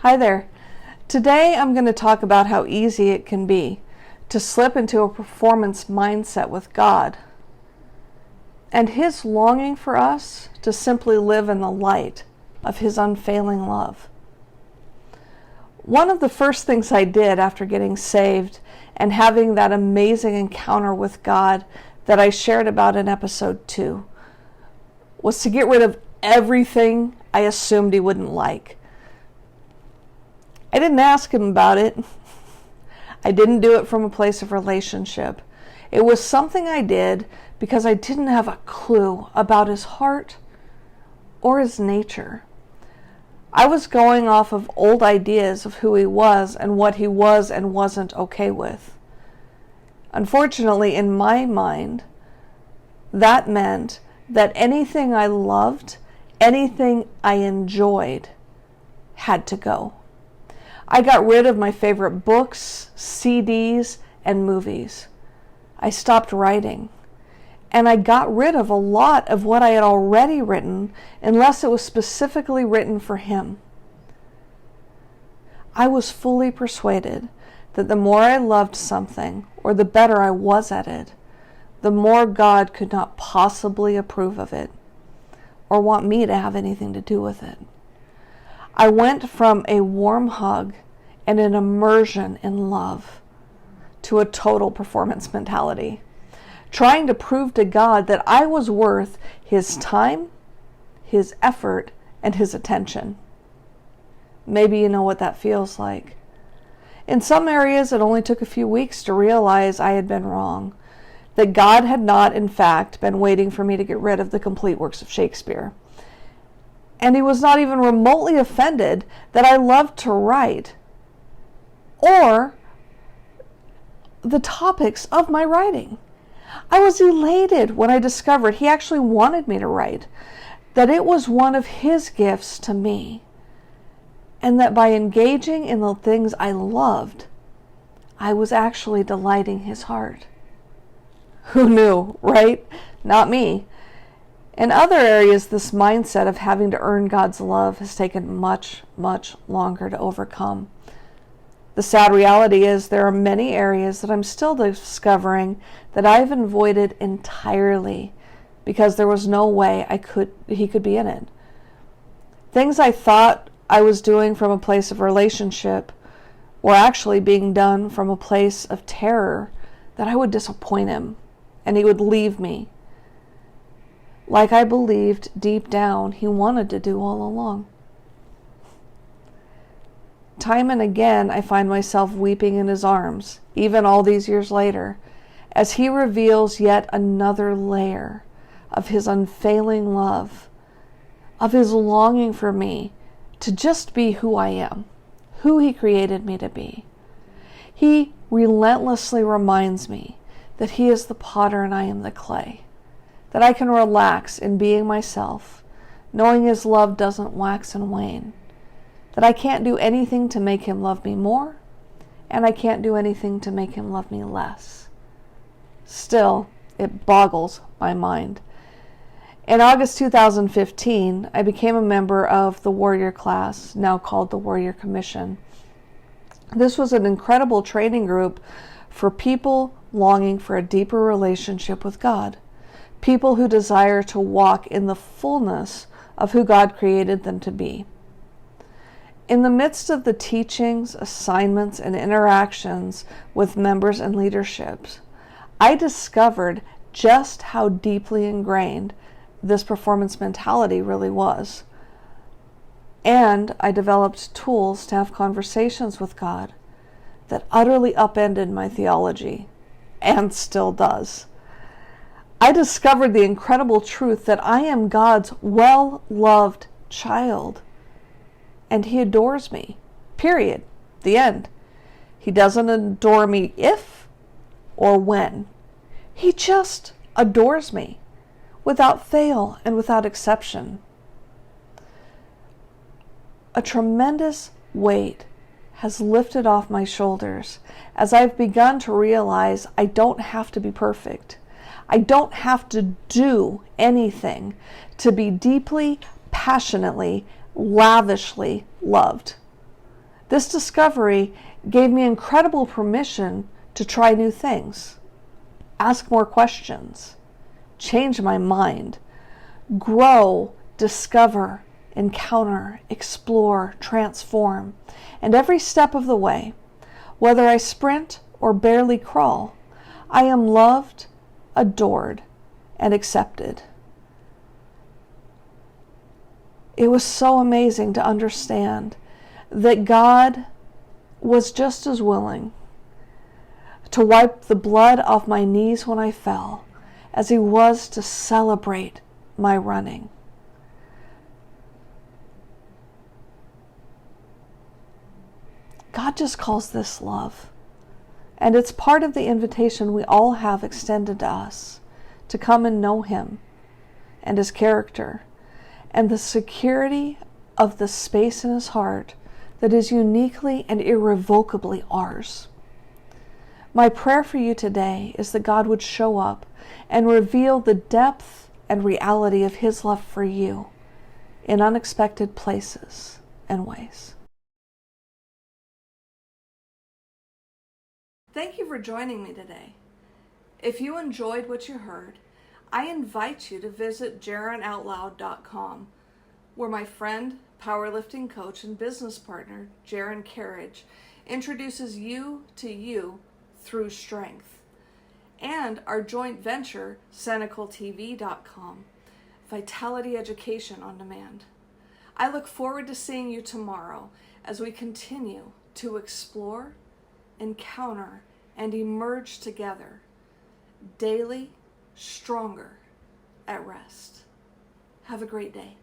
Hi there. Today I'm going to talk about how easy it can be to slip into a performance mindset with God and His longing for us to simply live in the light of His unfailing love. One of the first things I did after getting saved and having that amazing encounter with God that I shared about in episode 2 was to get rid of everything I assumed He wouldn't like. I didn't ask Him about it. I didn't do it from a place of relationship. It was something I did because I didn't have a clue about His heart or His nature. I was going off of old ideas of who He was and what He was and wasn't okay with. Unfortunately, in my mind, that meant that anything I loved, anything I enjoyed, had to go. I got rid of my favorite books, CDs, and movies. I stopped writing. And I got rid of a lot of what I had already written unless it was specifically written for Him. I was fully persuaded that the more I loved something, or the better I was at it, the more God could not possibly approve of it or want me to have anything to do with it. I went from a warm hug and an immersion in love to a total performance mentality, trying to prove to God that I was worth His time, His effort, and His attention. Maybe you know what that feels like. In some areas, it only took a few weeks to realize I had been wrong, that God had not, in fact, been waiting for me to get rid of the complete works of Shakespeare. And He was not even remotely offended that I loved to write or the topics of my writing. I was elated when I discovered He actually wanted me to write, that it was one of His gifts to me, and that by engaging in the things I loved, I was actually delighting His heart. Who knew, right? Not me. In other areas, this mindset of having to earn God's love has taken much, much longer to overcome. The sad reality is there are many areas that I'm still discovering that I've avoided entirely because there was no way He could be in it. Things I thought I was doing from a place of relationship were actually being done from a place of terror that I would disappoint Him and He would leave me, like I believed deep down He wanted to do all along. Time and again, I find myself weeping in His arms, even all these years later, as He reveals yet another layer of His unfailing love, of His longing for me to just be who I am, who He created me to be. He relentlessly reminds me that He is the potter and I am the clay, that I can relax in being myself, knowing His love doesn't wax and wane, that I can't do anything to make Him love me more, and I can't do anything to make Him love me less. Still, it boggles my mind. In August 2015, I became a member of the Warrior class, now called the Warrior Commission. This was an incredible training group for people longing for a deeper relationship with God, people who desire to walk in the fullness of who God created them to be. In the midst of the teachings, assignments, and interactions with members and leaderships, I discovered just how deeply ingrained this performance mentality really was. And I developed tools to have conversations with God that utterly upended my theology, and still does. I discovered the incredible truth that I am God's well-loved child, and He adores me. Period. The end. He doesn't adore me if or when. He just adores me without fail and without exception. A tremendous weight has lifted off my shoulders as I've begun to realize I don't have to be perfect. I don't have to do anything to be deeply, passionately, lavishly loved. This discovery gave me incredible permission to try new things, ask more questions, change my mind, grow, discover, encounter, explore, transform. And every step of the way, whether I sprint or barely crawl, I am loved, adored, and accepted. It was so amazing to understand that God was just as willing to wipe the blood off my knees when I fell as He was to celebrate my running. God just calls this love. And it's part of the invitation we all have extended to us to come and know Him and His character and the security of the space in His heart that is uniquely and irrevocably ours. My prayer for you today is that God would show up and reveal the depth and reality of His love for you in unexpected places and ways. Thank you for joining me today. If you enjoyed what you heard, I invite you to visit JaronOutloud.com, where my friend, powerlifting coach, and business partner, Jaron Carriage, introduces you to you through strength, and our joint venture, CenacleTV.com, Vitality Education on Demand. I look forward to seeing you tomorrow as we continue to explore, encounter, and emerge together, daily, stronger at rest. Have a great day.